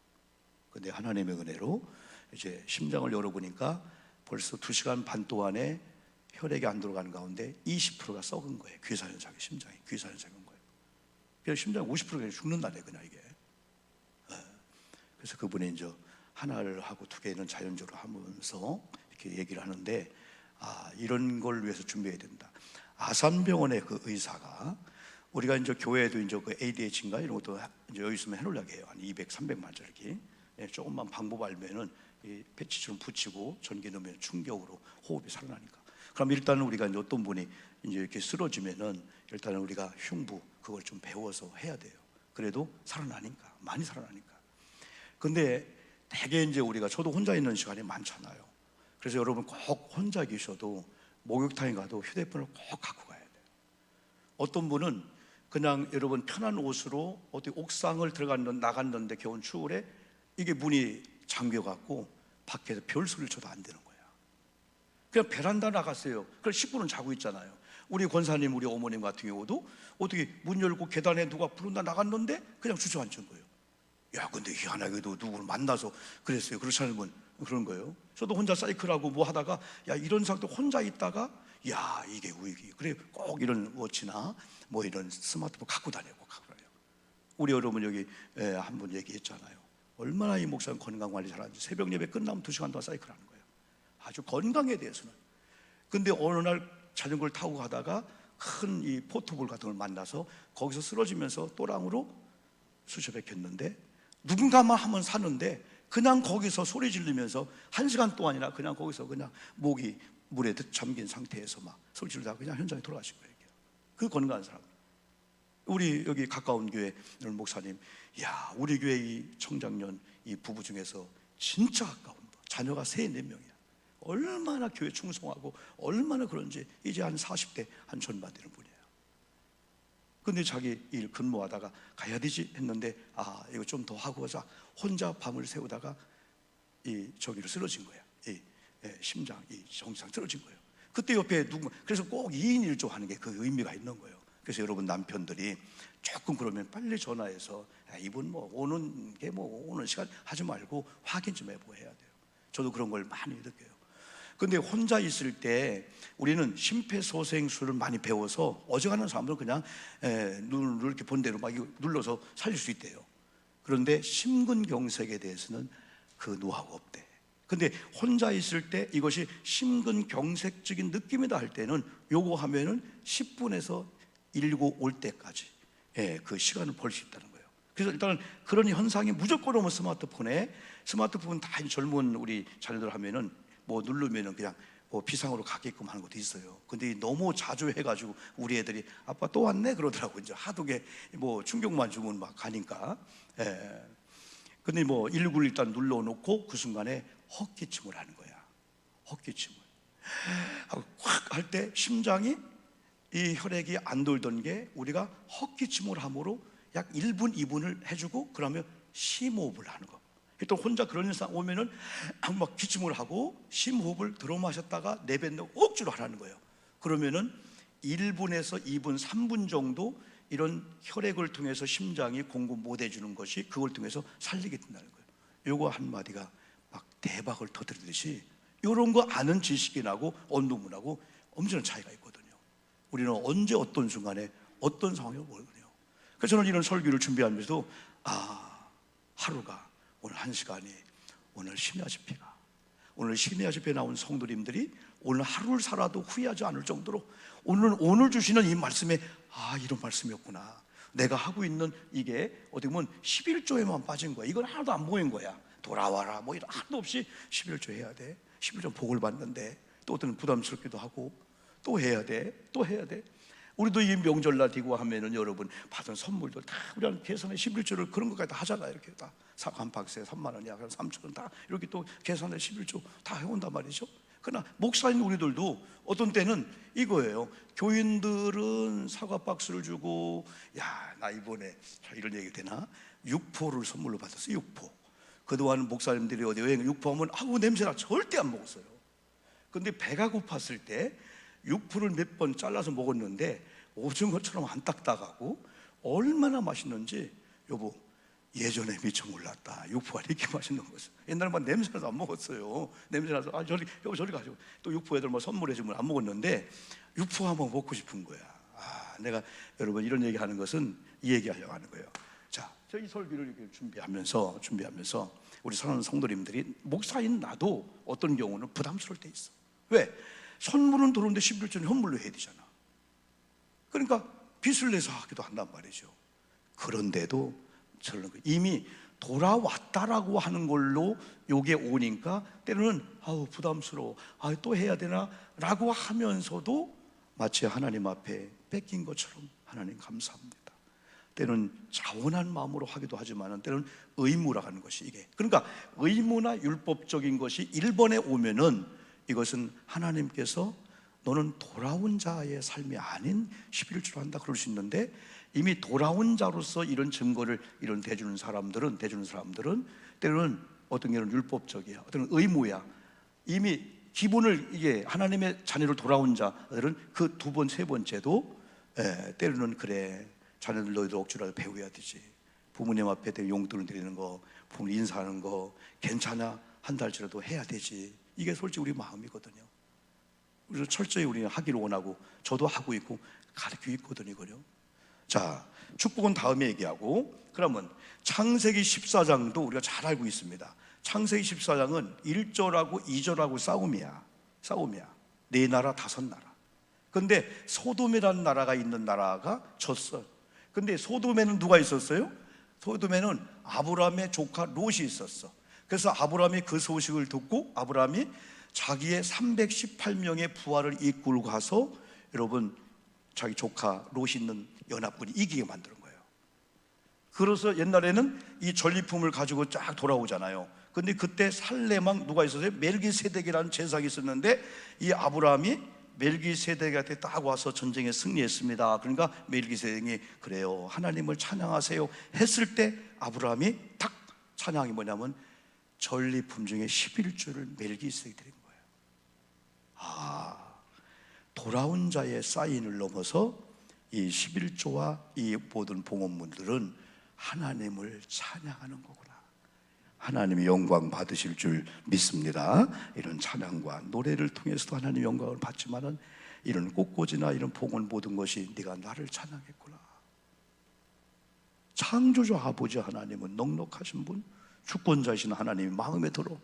[SPEAKER 1] 근데 하나님의 은혜로 이제 심장을 열어보니까 벌써 2시간 반 동안에 혈액이 안 들어가는 가운데 20%가 썩은 거예요. 귀사현상이, 심장이 귀사현상인 거예요. 그래서 심장이 50%가 죽는다네 그냥 이게. 그래서 그분이 이제 하나를 하고 2개는 자연적으로 하면서 이렇게 얘기를 하는데, 이런 걸 위해서 준비해야 된다. 아산병원의 그 의사가, 우리가 이제 교회에도 이제 그 ADH인가 이런 것도 이제 여기 있으면 해놓으려고 해요. 한 200, 300만짜리. 조금만 방법 알면은 이 패치처럼 붙이고 전기 넣으면 충격으로 호흡이 살아나니까. 그럼 일단은 우리가 이제 어떤 분이 이제 이렇게 쓰러지면은 일단은 우리가 흉부 그걸 좀 배워서 해야 돼요. 그래도 살아나니까, 많이 살아나니까. 근데 대개 이제 우리가, 저도 혼자 있는 시간이 많잖아요. 그래서 여러분 꼭 혼자 계셔도 목욕탕에 가도 휴대폰을 꼭 갖고 가야 돼요. 어떤 분은 그냥 여러분 편한 옷으로 어디 옥상을 나갔는데 겨울 추울에 이게 문이 잠겨갖고 밖에서 별 소리를 쳐도 안 되는 거야. 그냥 베란다 나갔어요. 그럼 10분은 자고 있잖아요. 우리 권사님, 우리 어머님 같은 경우도 어떻게 문 열고 계단에 누가 부른다 나갔는데 그냥 주저앉은 거예요. 야, 근데 희한하게도 누구를 만나서 그랬어요. 그렇지 않으면 그런 거예요. 저도 혼자 사이클하고 뭐 하다가, 야, 이런 상태 혼자 있다가, 야, 이게 우익이. 그래, 꼭 이런 워치나 뭐 이런 스마트폰 갖고 다녀요. 우리 여러분 여기 한 분 얘기했잖아요. 얼마나 이 목사님 건강 관리 잘하는지. 새벽 예배 끝나면 2시간 동안 사이클 하는 거예요. 아주 건강에 대해서는. 근데 어느 날 자전거를 타고 가다가 큰 이 포토볼 같은 걸 만나서 거기서 쓰러지면서 또랑으로 수셔백혔는데, 누군가만 하면 사는데 그냥 거기서 소리 지르면서 1시간 동안이나 그냥 거기서 그냥 목이 물에 잠긴 상태에서 막 소리 지르다가 그냥 현장에 돌아가신 거예요. 그 건강한 사람. 우리 여기 가까운 교회 목사님, 야, 우리 교회 이 청장년 이 부부 중에서 진짜 가까운 분, 자녀가 3, 4명이야. 얼마나 교회 충성하고 얼마나 그런지 이제 한 40대 한 전반 되는 분이에요. 근데 자기 일 근무하다가 가야 되지 했는데, 이거 좀 더 하고 가자. 혼자 밤을 새우다가 이 저기로 쓰러진 거야. 심장 이 정상 쓰러진 거예요. 그때 옆에 누군가, 그래서 꼭 2인 1조 하는 게 그 의미가 있는 거예요. 그래서 여러분 남편들이 조금 그러면 빨리 전화해서, 이분 뭐 오는 게 뭐 오는 시간 하지 말고 확인 좀 해보고 해야 돼요. 저도 그런 걸 많이 느껴요. 근데 혼자 있을 때 우리는 심폐소생술을 많이 배워서 어지간한 사람들은 그냥 눈을 이렇게 본 대로 막 눌러서 살릴 수 있대요. 그런데 심근경색에 대해서는 그 노하우가 없대. 근데 혼자 있을 때 이것이 심근경색적인 느낌이다 할 때는 요거 하면은 10분에서 119 올 때까지 그 시간을 벌 수 있다는 거예요. 그래서 일단은 그런 현상이 무조건 오면 스마트폰 다 젊은 우리 자녀들 하면은 뭐 누르면은 그냥 뭐 비상으로 가게끔 하는 것도 있어요. 근데 너무 자주 해가지고 우리 애들이 아빠 또 왔네 그러더라고. 이제 하도게 뭐 충격만 주면 막 가니까. 근데 뭐 119를 일단 눌러놓고 그 순간에 헛기침을 하는 거야. 헛기침을 하고 확 할 때 심장이 이 혈액이 안 돌던 게 우리가 헛기침을 함으로 약 1분, 2분을 해주고 그러면 심호흡을 하는 거. 또 혼자 그런 일상 오면은 막 기침을 하고 심호흡을 들어 마셨다가 내뱉는 억지로 하라는 거예요. 그러면은 1분에서 2분, 3분 정도 이런 혈액을 통해서 심장이 공급 못 해주는 것이 그걸 통해서 살리게 된다는 거예요. 요거 한마디가 막 대박을 터뜨리듯이 이런 거 아는 지식인하고 언도문하고 엄청난 차이가 있거든요. 우리는 언제 어떤 순간에 어떤 상황을 모르거든요. 그래서 저는 이런 설교를 준비하면서도 하루가 오늘 1시간이 오늘 심야 집회가, 오늘 심야 집회에 나온 성도님들이 오늘 하루를 살아도 후회하지 않을 정도로 오늘 주시는 이 말씀에 이런 말씀이었구나. 내가 하고 있는 이게 어떻게 보면 11조에만 빠진 거야. 이건 하나도 안 보인 거야. 돌아와라 뭐 이런 하나도 없이 11조 해야 돼. 11조 복을 받는데 또 어떤 부담스럽기도 하고 또 해야 돼. 우리도 이 명절날 디고 하면은 여러분 받은 선물들 다 우리는 계산해 11조를 그런 것까지 다 하잖아요. 이렇게 다 한 박스에 3만 원이야. 그럼 3천원 다 이렇게 또 계산해 11조 다 해온단 말이죠. 그러나 목사님 우리들도 어떤 때는 이거예요. 교인들은 사과 박스를 주고, 야, 나 이번에 이런 얘기 되나? 육포를 선물로 받았어. 육포. 그동안 목사님들이 어디 여행 육포하면 냄새나 절대 안 먹었어요. 근데 배가 고팠을 때 육포를 몇 번 잘라서 먹었는데 오징어처럼 안 딱딱하고 얼마나 맛있는지, 여보 예전에 미처 몰랐다. 육포가 이렇게 맛있는 것을. 옛날에 냄새나서 안 먹었어요. 냄새나서 저리 여보 저리 가지고 또 육포 애들 선물해 주면 안 먹었는데 육포 한번 먹고 싶은 거야. 내가 여러분 이런 얘기하는 것은 이 얘기하려고 하는 거예요. 자, 저희 설교를 이렇게 준비하면서 우리 사랑하는 성도님들이 목사인 나도 어떤 경우는 부담스러울 때 있어. 왜? 선물은 들어오는데 11조는 현물로 해야 되잖아. 그러니까 빚을 내서 하기도 한단 말이죠. 그런데도 저는 이미 돌아왔다라고 하는 걸로 요게 오니까 때로는 부담스러워, 또 해야 되나 라고 하면서도 마치 하나님 앞에 뺏긴 것처럼 하나님 감사합니다. 때로는 자원한 마음으로 하기도 하지만 때로는 의무라 하는 것이 이게, 그러니까 의무나 율법적인 것이 1번에 오면은 이것은 하나님께서 너는 돌아온 자의 삶이 아닌 11조를 한다 그럴 수 있는데, 이미 돌아온 자로서 이런 증거를 이런 대주는 사람들은 때로는 어떤 경우는 율법적이야, 어떤 의무야. 이미 기본을 이게 하나님의 자녀로 돌아온 자들은 그 두 번, 세 번째도 때로는 그래 자녀들 너희도 억지로 배워야 되지. 부모님 앞에 용돈을 드리는 거, 부모님 인사하는 거 괜찮아? 한 달치라도 해야 되지. 이게 솔직히 우리 마음이거든요. 그래서 철저히 우리는 하기를 원하고 저도 하고 있고 가르치고 있거든요. 자, 축복은 다음에 얘기하고, 그러면 창세기 14장도 우리가 잘 알고 있습니다. 창세기 14장은 1절하고 2절하고 싸움이야. 네 나라 다섯 나라. 근데 소돔이라는 나라가 있는 나라가 졌어. 근데 소돔에는 누가 있었어요? 소돔에는 아브라함의 조카 롯이 있었어. 그래서 아브라함이 그 소식을 듣고 아브라함이 자기의 318명의 부하를 이끌고 가서 여러분 자기 조카 롯이 있는 연합군이 이기게 만드는 거예요. 그래서 옛날에는 이 전리품을 가지고 쫙 돌아오잖아요. 근데 그때 살레망 누가 있었어요? 멜기세덱이라는 제사장이 있었는데 이 아브라함이 멜기세덱한테 딱 와서 전쟁에 승리했습니다. 그러니까 멜기세덱이 그래요 하나님을 찬양하세요 했을 때 아브라함이 딱 찬양이 뭐냐면 전리품 중에 11조를 멜기세덱이 드린 거예요. 돌아온 자의 사인을 넘어서 이 11조와 이 모든 봉헌물들은 하나님을 찬양하는 거구나, 하나님의 영광 받으실 줄 믿습니다. 이런 찬양과 노래를 통해서도 하나님의 영광을 받지만은 이런 꽃꽂이나 이런 봉헌 모든 것이 네가 나를 찬양했구나. 창조주 아버지 하나님은 넉넉하신 분, 주권자이신 하나님이 마음에 들어.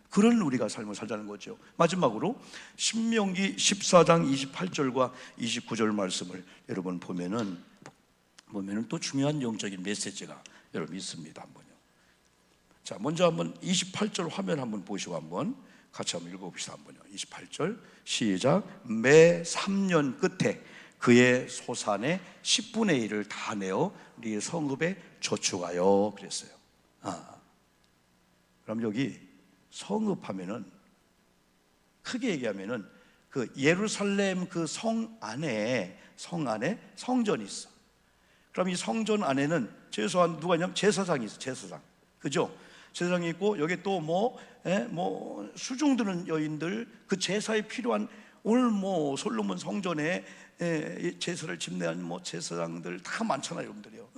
[SPEAKER 1] 그런 우리가 삶을 살자는 거죠. 마지막으로 신명기 14장 28절과 29절 말씀을 여러분 보면은 또 중요한 영적인 메시지가 여러분 있습니다. 한번요. 자, 먼저 한번 28절 화면 한번 보시고 한번 같이 한번 읽어봅시다. 한번요. 28절 시작. 매 3년 끝에 그의 소산의 10분의 1을 다 내어 네 성읍에 저축하여 그랬어요. 그럼 여기 성읍하면은 크게 얘기하면은 그 예루살렘 그 성 안에 성전이 있어. 그럼 이 성전 안에는 최소한 누가 있냐면 제사장이 있어. 제사장, 그죠? 제사장이 있고 여기 또 뭐 수종드는 여인들, 그 제사에 필요한 오늘 솔로몬 성전에 제사를 집례한 제사장들 다 많잖아요, 여러분들이요.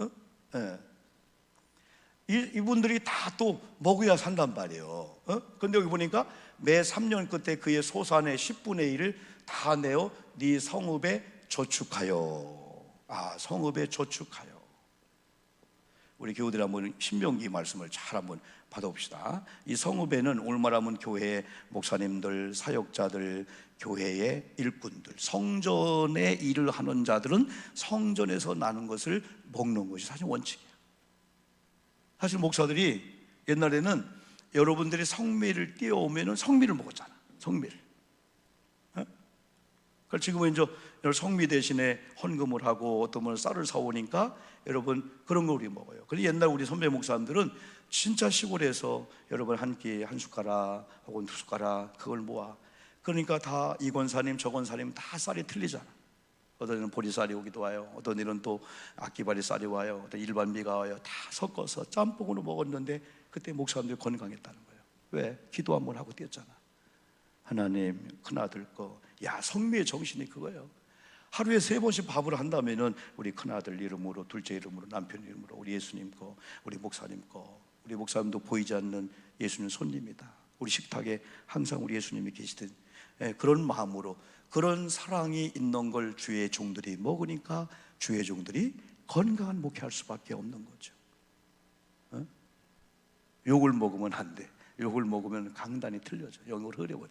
[SPEAKER 1] 이분들이 다 또 먹어야 산단 말이에요. 근데 여기 보니까 매 3년 끝에 그의 소산의 10분의 1을 다 내어 네 성읍에 저축하여. 성읍에 저축하여. 우리 교우들 한번 신명기 말씀을 잘 한번 받아봅시다. 이 성읍에는 오늘 말하면 교회의 목사님들, 사역자들, 교회의 일꾼들, 성전의 일을 하는 자들은 성전에서 나는 것을 먹는 것이 사실 원칙이에요. 사실 목사들이 옛날에는 여러분들이 성미를 띄어오면 성미를 먹었잖아. 성미를. 그러니까 지금은 이제 성미 대신에 헌금을 하고 어떤 분은 쌀을 사오니까 여러분 그런 거 우리 먹어요. 그런데 옛날 우리 선배 목사님들은 진짜 시골에서 여러분 한 끼 한 숟가락 혹은 두 숟가락 그걸 모아. 그러니까 다 이 권사님 저 권사님 다 쌀이 틀리잖아. 어떤 애는 보리쌀이 오기도 와요. 어떤 애는 또 아끼바리 쌀이 와요. 어떤 일반미가 와요. 다 섞어서 짬뽕으로 먹었는데 그때 목사님들이 건강했다는 거예요. 왜? 기도 한번 하고 뛰었잖아. 하나님 큰아들 거. 야, 성미의 정신이 그거예요. 하루에 3번씩 밥을 한다면은 우리 큰아들 이름으로, 둘째 이름으로, 남편 이름으로, 우리 예수님 거, 우리 목사님 거. 우리 목사님도 보이지 않는 예수님 손님이다. 우리 식탁에 항상 우리 예수님이 계시던 그런 마음으로, 그런 사랑이 있는 걸 주의 종들이 먹으니까 주의 종들이 건강한 목회할 수밖에 없는 거죠. 욕을 먹으면 안 돼. 욕을 먹으면 강단이 틀려져. 영을 흐려버려.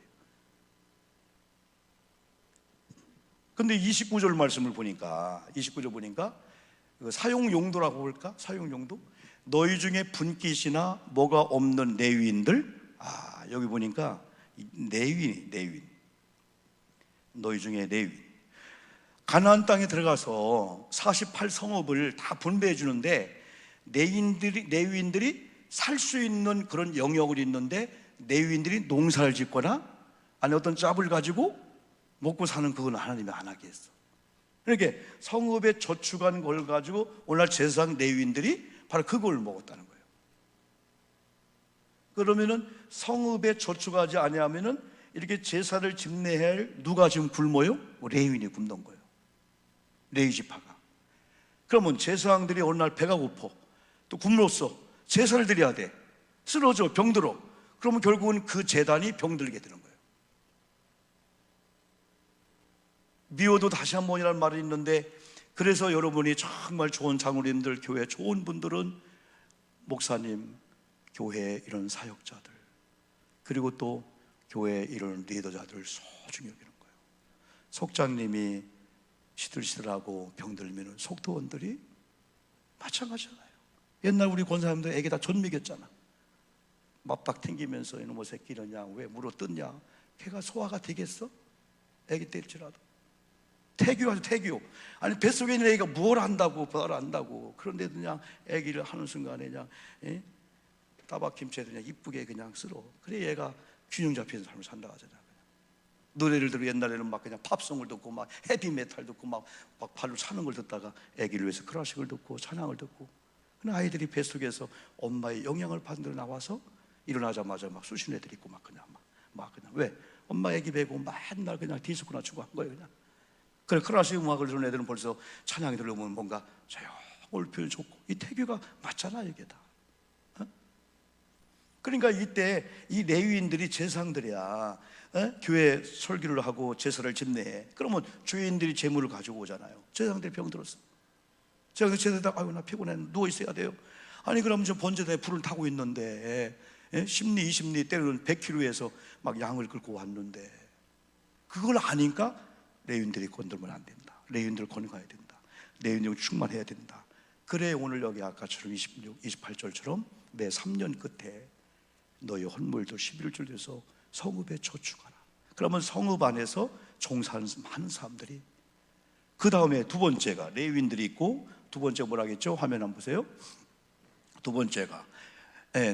[SPEAKER 1] 근데 29절 말씀을 보니까, 29절 보니까 사용 용도라고 볼까? 사용 용도? 너희 중에 분깃이나 뭐가 없는 레위인들, 여기 보니까 레위인, 너희 중에 레위인. 가나안 땅에 들어가서 48성읍을 다 분배해 주는데 레위인들이 살 수 있는 그런 영역을 있는데, 레위인들이 농사를 짓거나 아니 어떤 짭을 가지고 먹고 사는 그건 하나님이 안 하게 했어. 그러니까 성읍에 저축한 걸 가지고 오늘날 제사장 레위인들이 바로 그걸 먹었다는 거예요. 그러면은 성읍에 저축하지 아니하면은 이렇게 제사를 집례해야 할 누가 지금 굶어요? 레위인이 굶는 거예요. 레위 지파가. 그러면 제사장들이 어느 날 배가 고파, 또 굶었어, 제사를 드려야 돼, 쓰러져, 병들어. 그러면 결국은 그 제단이 병들게 되는 거예요. 미워도 다시 한 번이라는 말이 있는데, 그래서 여러분이 정말 좋은 장로님들, 교회 좋은 분들은 목사님, 교회 이런 사역자들, 그리고 또 교회 이런 리더자들 소중히 여기는 거예요. 속장님이 시들시들하고 병들면 속도원들이 마찬가지잖아요. 옛날 우리 권사님들 애기 다 전 먹였잖아. 맞박 튕기면서 이놈의 새끼는 왜 물어 뜯냐? 걔가 소화가 되겠어? 애기 때릴지라도. 태교하죠, 태교. 아니 뱃속에 있는 애기가 뭘 안다고, 뭘 안다고. 그런데도 그냥 애기를 하는 순간에 그냥 따박김치에 그냥 이쁘게 그냥 쓸어. 그래 얘가 균형 잡힌 삶을 산다 하잖아. 노래를 들어 옛날에는 막 그냥 팝송을 듣고 막 헤비메탈 듣고 막 발로 차는 걸 듣다가 애기를 위해서 클래식을 듣고 찬양을 듣고. 근데 아이들이 뱃속에서 엄마의 영향을 받으러 나와서 일어나자마자 막 쑤신 애들 있고 막 그냥 왜? 엄마 애기 베고 맨날 그냥 디스코나 추고 한 거예요 그냥. 그래 클래식 음악을 들은 애들은 벌써 찬양이 들으면 뭔가 조용을 좋고, 이 태교가 맞잖아 이게 다. 그러니까 이때 이 레위인들이 제사장들이야. 교회 설교를 하고 제사를 집례해. 그러면 주인들이 제물을 가지고 오잖아요. 제사장들이 병들었어. 제가 제사장, 아유 나 피곤해, 누워 있어야 돼요. 아니 그러면 저 번제단에 불을 타고 있는데 10리 20리 때로는 100km에서 막 양을 끌고 왔는데, 그걸 아니까 레위인들이 건들면 안 된다. 레위인들 건너가야 된다. 레위인들 충만해야 된다. 그래 오늘 여기 아까처럼 26, 28절처럼 매 3년 끝에 너희 헌물들 11줄 돼서 성읍에 저축하라. 그러면 성읍 안에서 종사하는 많은 사람들이, 그 다음에 두 번째가 레위인들이 있고, 두 번째 뭐라겠죠? 화면 한번 보세요. 두 번째가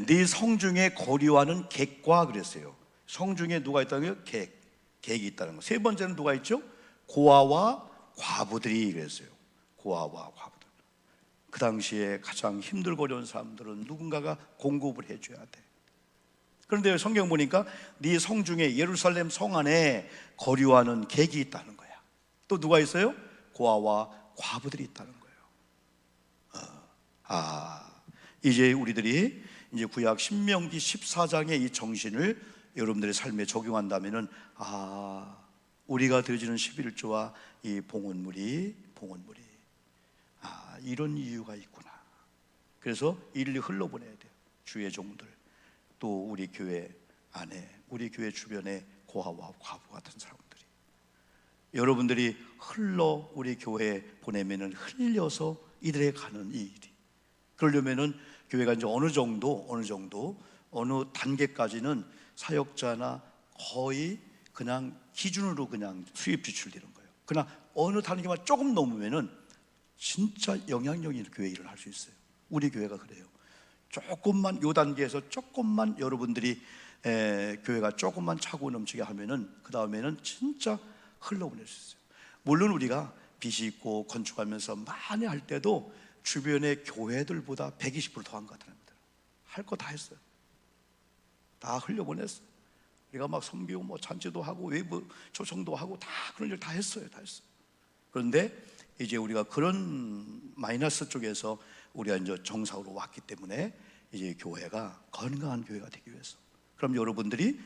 [SPEAKER 1] 네 성중에 거류하는 객과 그랬어요. 성중에 누가 있다고요? 객이 있다는 거. 세 번째는 누가 있죠? 고아와 과부들이 그랬어요. 고아와 과부들. 그 당시에 가장 힘들고 어려운 사람들은 누군가가 공급을 해줘야 돼. 그런데 성경 보니까 네 성중에, 예루살렘 성 안에 거류하는 객이 있다는 거야. 또 누가 있어요? 고아와 과부들이 있다는 거예요. 이제 우리들이 이제 구약 신명기 14장의 이 정신을 여러분들의 삶에 적용한다면은, 우리가 드려지는 11조와 이 봉헌물이 이런 이유가 있구나. 그래서 일일이 흘러보내야 돼요. 주의 종들, 또 우리 교회 안에, 우리 교회 주변에 고아와 과부 같은 사람들이, 여러분들이 흘러 우리 교회에 보내면은 흘려서 이들에 가는 이 일이, 그러려면은 교회가 이제 어느 정도 어느 단계까지는 사역자나 거의 그냥 기준으로 그냥 수입 지출되는 거예요. 그러나 어느 단계만 조금 넘으면은 진짜 영향력 있는 교회 일을 할 수 있어요. 우리 교회가 그래요. 조금만, 요 단계에서 조금만 여러분들이 교회가 조금만 차고 넘치게 하면은 그 다음에는 진짜 흘러보낼 수 있어요. 물론 우리가 빚이 있고 건축하면서 많이 할 때도 주변의 교회들보다 120% 더 한 것 같아요. 할 거 다 했어요. 다 흘려보냈어. 우리가 막 섬기고 뭐 잔치도 하고 외부 초청도 하고 다 그런 일 다 했어요. 다 했어요. 그런데 이제 우리가 그런 마이너스 쪽에서 우리가 이제 정상으로 왔기 때문에 이제 교회가 건강한 교회가 되기 위해서, 그럼 여러분들이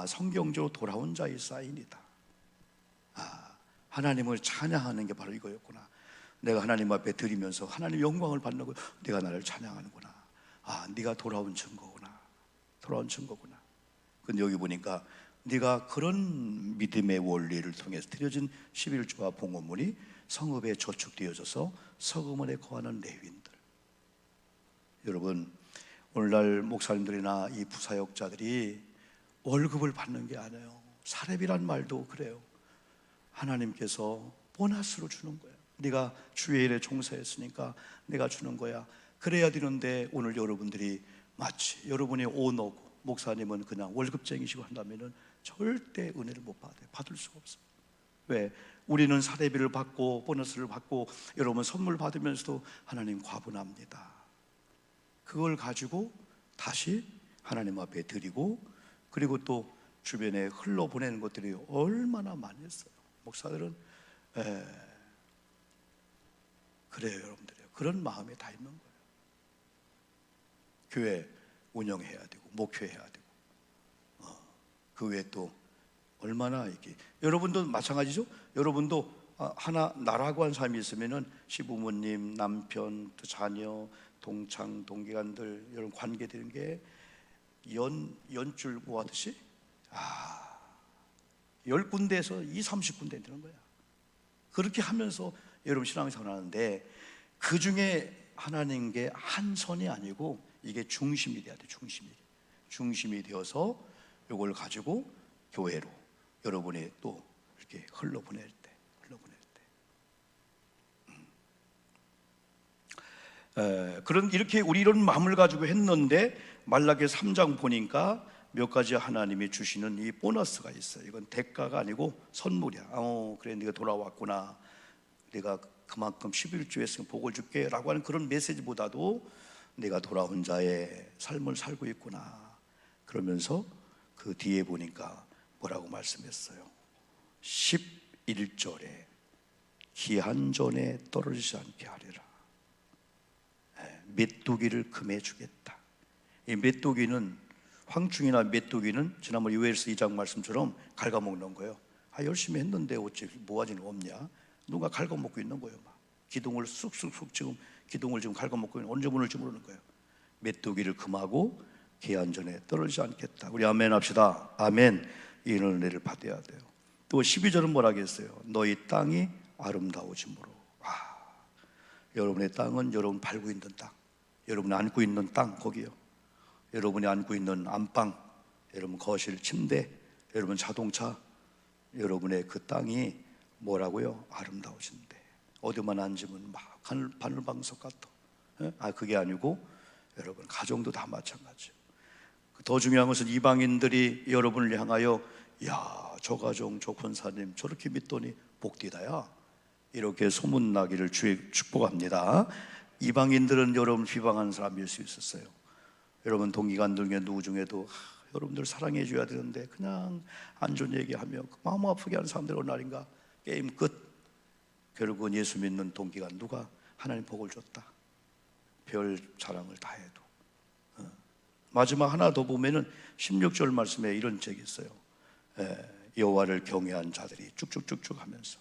[SPEAKER 1] 성경적으로 돌아온 자의 사인이다. 하나님을 찬양하는 게 바로 이거였구나. 내가 하나님 앞에 드리면서 하나님 영광을 받는 거, 내가 나를 찬양하는구나. 네가 돌아온 증거구나. 돌아온 증거구나. 근데 여기 보니까 네가 그런 믿음의 원리를 통해서 드려진 11조와 봉헌물이 성읍에 저축되어져서 서금원에 거하는 레위인들. 여러분, 오늘날 목사님들이나 이 부사역자들이 월급을 받는 게 아니에요. 사렙이란 말도 그래요. 하나님께서 보너스로 주는 거예요. 네가 주의 일에 종사했으니까 내가 주는 거야. 그래야 되는데 오늘 여러분들이 마치 여러분이 오너고 목사님은 그냥 월급쟁이시고 한다면은 절대 은혜를 못 받아요. 받을 수가 없어요. 왜? 우리는 사례비를 받고 보너스를 받고 여러분 선물 받으면서도 하나님 과분합니다. 그걸 가지고 다시 하나님 앞에 드리고, 그리고 또 주변에 흘러보내는 것들이 얼마나 많이 했어요. 목사들은 그래요. 여러분들이 그런 마음이 다 있는 거예요. 교회 운영해야 되고 목회해야 되고 그 외에 또 얼마나 이게, 여러분도 마찬가지죠. 여러분도 하나 나라고 한 사람이 있으면은 시부모님, 남편, 또 자녀, 동창, 동기관들 이런 관계 되는 게 연줄 모아듯이 10군데에서 30군데 되는 거야. 그렇게 하면서 여러분 신앙생활 하는데, 그 중에 하나님께 한 선이 아니고 이게 중심이 돼야 돼. 중심이 되어서 이걸 가지고 교회로 여러분이 또 이렇게 흘러보낼 때 그런 이렇게 우리 이런 마음을 가지고 했는데, 말라기 3장 보니까 몇 가지 하나님이 주시는 이 보너스가 있어요. 이건 대가가 아니고 선물이야. 그래 네가 돌아왔구나, 내가 그만큼 11조 했으면 복을 줄게 라고 하는 그런 메시지보다도 내가 돌아온 자의 삶을 살고 있구나. 그러면서 그 뒤에 보니까 뭐라고 말씀했어요? 11절에 기한전에 떨어지지 않게 하리라. 메뚜기를 금해 주겠다. 이 메뚜기는, 황충이나 메뚜기는 지난번 요엘서 2장 말씀처럼 갉아먹는 거예요. 열심히 했는데 어찌 모아지는 없냐. 누가 갉아먹고 있는 거예요. 막 기둥을 쑥쑥쑥 지금 기둥을 지금 갉아먹고 있는, 언제 무너질지 모르는 거예요. 메뚜기를 금하고 기한전에 떨어지지 않겠다. 우리 아멘 합시다. 아멘. 이런 은혜를 받아야 돼요. 또 12절은 뭐라 했어요? 너희 땅이 아름다워지므로. 여러분의 땅은 여러분 밟고 있는 땅, 여러분이 안고 있는 땅, 거기요. 여러분이 안고 있는 안방, 여러분 거실, 침대, 여러분 자동차, 여러분의 그 땅이 뭐라고요? 아름다워진대. 어디만 앉으면 막 바늘방석 같아. 그게 아니고 여러분 가정도 다 마찬가지예요. 더 중요한 것은 이방인들이 여러분을 향하여 저 가정 저 권사님 저렇게 믿더니 복되다야, 이렇게 소문나기를 축복합니다. 이방인들은 여러분 비방하는 사람일 수 있었어요. 여러분 동기관들 중에 누구 중에도 여러분들 사랑해 줘야 되는데 그냥 안 좋은 얘기하며 마음 아프게 하는 사람들 어느 날인가 게임 끝. 결국은 예수 믿는 동기관 누가 하나님 복을 줬다. 별 자랑을 다 해도. 마지막 하나 더 보면은 16절 말씀에 이런 책이 있어요. 여호와를 경외한 자들이 쭉쭉쭉쭉 하면서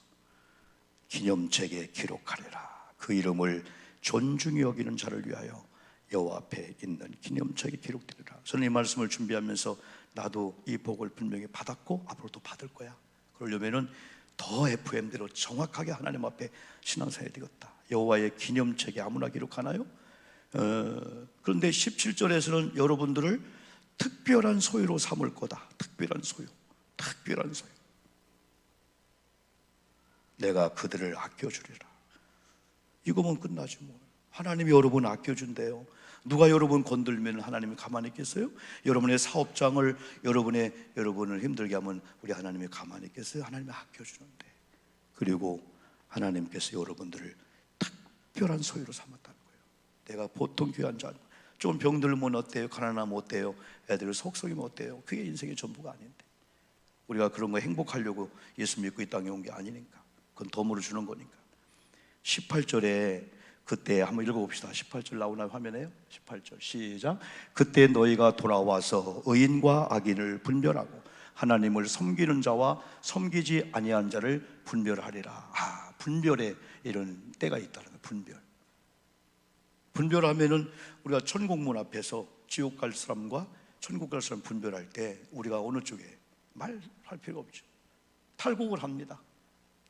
[SPEAKER 1] 기념책에 기록하리라. 그 이름을 존중히 여기는 자를 위하여 여호와 앞에 있는 기념책에 기록되리라. 저는 이 말씀을 준비하면서 나도 이 복을 분명히 받았고 앞으로도 받을 거야. 그러려면은 더 FM대로 정확하게 하나님 앞에 신앙생활이 되겠다. 여호와의 기념책에 아무나 기록하나요? 그런데 17절에서는 여러분들을 특별한 소유로 삼을 거다. 특별한 소유. 내가 그들을 아껴주리라. 이거면 끝나지 뭐. 하나님이 여러분 아껴준대요. 누가 여러분 건들면 하나님이 가만히 있겠어요? 여러분의 사업장을 여러분을 힘들게 하면 우리 하나님이 가만히 있겠어요? 하나님이 아껴주는데. 그리고 하나님께서 여러분들을 특별한 소유로 삼았다는 거예요. 내가 보통 귀한 자, 좀 병들면 어때요? 가난하면 어때요? 애들 속썩이면 어때요? 그게 인생의 전부가 아닌데, 우리가 그런 거 행복하려고 예수 믿고 이 땅에 온 게 아니니까. 그건 덤으로 주는 거니까. 18절에 그때 한번 읽어봅시다. 18절 나오나요? 화면에요? 18절 시작. 그때 너희가 돌아와서 의인과 악인을 분별하고 하나님을 섬기는 자와 섬기지 아니하는 자를 분별하리라. 분별에 이런 때가 있다는 거예요. 분별하면은 우리가 천국문 앞에서 지옥 갈 사람과 천국 갈 사람 분별할 때 우리가 어느 쪽에 말할 필요가 없죠. 탈곡을 합니다.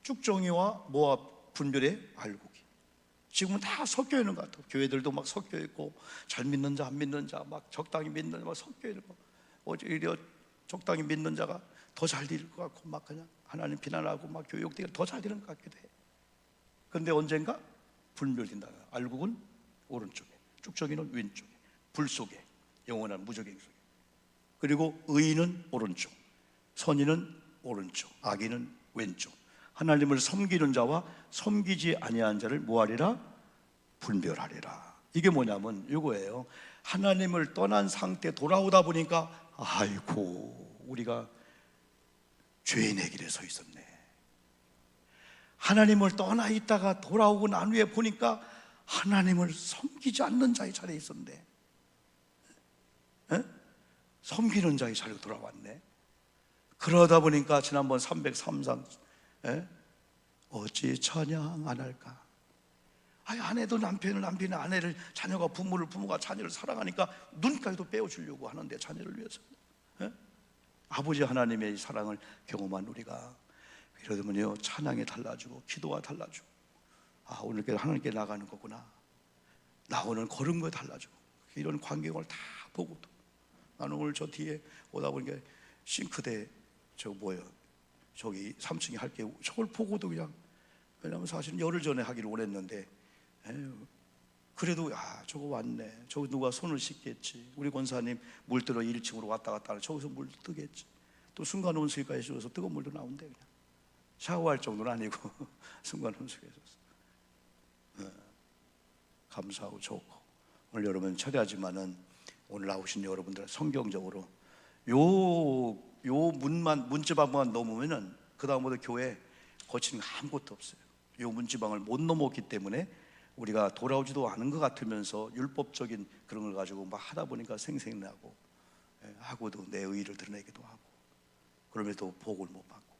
[SPEAKER 1] 쭉정이와 모압 분별의 알곡이 지금은 다 섞여 있는 것 같아요. 교회들도 막 섞여 있고, 잘 믿는 자 안 믿는 자 막 적당히 믿는 자 막 섞여 있는 거. 오히려 적당히 믿는 자가 더 잘 될 것 같고, 막 그냥 하나님 비난하고 막 교육되기 더 잘 되는 것 같기도 해. 그런데 언젠가 분별된다. 알곡은 오른쪽에, 쭉정이는 왼쪽에, 불 속에, 영원한 무적행 속에. 그리고 의인은 오른쪽, 선인은 오른쪽, 악인은 왼쪽. 하나님을 섬기는 자와 섬기지 아니한 자를 뭐하리라? 분별하리라. 이게 뭐냐면 이거예요. 하나님을 떠난 상태 돌아오다 보니까 아이고 우리가 죄인의 길에 서 있었네. 하나님을 떠나 있다가 돌아오고 난 후에 보니까 하나님을 섬기지 않는 자의 자리에 있었네. 섬기는 자의 자리로 돌아왔네. 그러다 보니까 지난번 303장 어찌 찬양 안 할까? 아내도 남편을, 남편이 아내를, 자녀가 부모를, 부모가 자녀를 사랑하니까 눈까지도 빼어주려고 하는데 자녀를 위해서. 아버지 하나님의 사랑을 경험한 우리가 이러면요 찬양이 달라지고 기도가 달라지고, 오늘 하나님께 나가는 거구나, 나 오늘 걸은 거 달라지고, 이런 광경을 다 보고도 나는 오늘 저 뒤에 오다 보니까 싱크대 저기 3층에 할게, 저걸 보고도 그냥, 왜냐면 사실은 열흘 전에 하기를 원했는데 그래도 저거 왔네, 저거 누가 손을 씻겠지, 우리 권사님 물 뜨러 1층으로 왔다 갔다 하는, 저기서 물 뜨겠지, 또 순간 온수기까지 줘서 뜨거운 물도 나온대. 그냥 샤워할 정도는 아니고 순간 온수기에서 감사하고 좋고. 오늘 여러분 철야지만은 오늘 나오신 여러분들 성경적으로 요 문지방만 넘으면은 그 다음부터 교회 거치는 거 아무것도 없어요. 요 문지방을 못 넘었기 때문에 우리가 돌아오지도 않은 것 같으면서 율법적인 그런 걸 가지고 막 하다 보니까 생생나고, 하고도 내 의의를 드러내기도 하고, 그럼에도 복을 못 받고.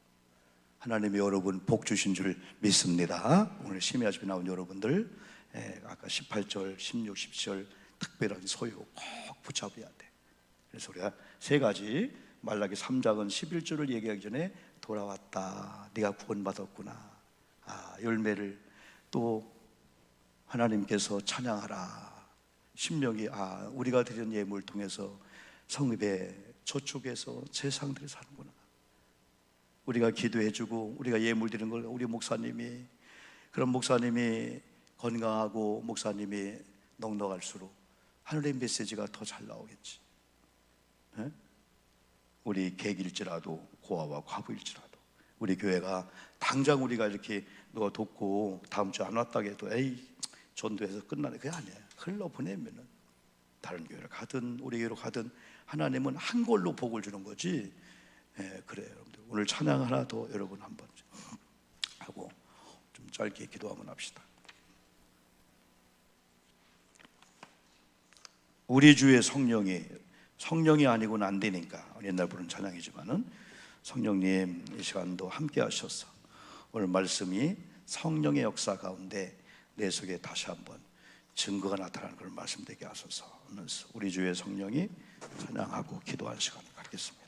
[SPEAKER 1] 하나님이 여러분 복 주신 줄 믿습니다. 오늘 심야집에 나온 여러분들, 아까 18절, 16, 17절 특별한 소유 꼭 붙잡아야 돼. 그래서 우리가 세 가지, 말라기 3장은 11절을 얘기하기 전에 돌아왔다, 네가 구원받았구나, 열매를 또 하나님께서 찬양하라. 신명이 우리가 드린 예물을 통해서 성읍의 저쪽에서 제사장들이 사는구나. 우리가 기도해주고 우리가 예물 드리는 걸 우리 목사님이, 그런 목사님이 건강하고 목사님이 넉넉할수록 하늘의 메시지가 더 잘 나오겠지. 우리 객일지라도 고아와 과부일지라도 우리 교회가 당장 우리가 이렇게 누가 돕고 다음 주 안 왔다고 해도 에이 전도해서 끝나네, 그게 아니에요. 흘러보내면은 다른 교회를 가든 우리 교회로 가든 하나님은 한 걸로 복을 주는 거지. 그래요. 여러분들 오늘 찬양 하나 더 여러분 한번 하고 좀 짧게 기도 한번 합시다. 우리 주의 성령이 아니고는 안 되니까 옛날 부른 찬양이지만은 성령님 이 시간도 함께 하셔서 오늘 말씀이 성령의 역사 가운데 내 속에 다시 한번 증거가 나타나는 걸 말씀되게 하소서. 우리 주의 성령이 찬양하고 기도할 시간을 갖겠습니다.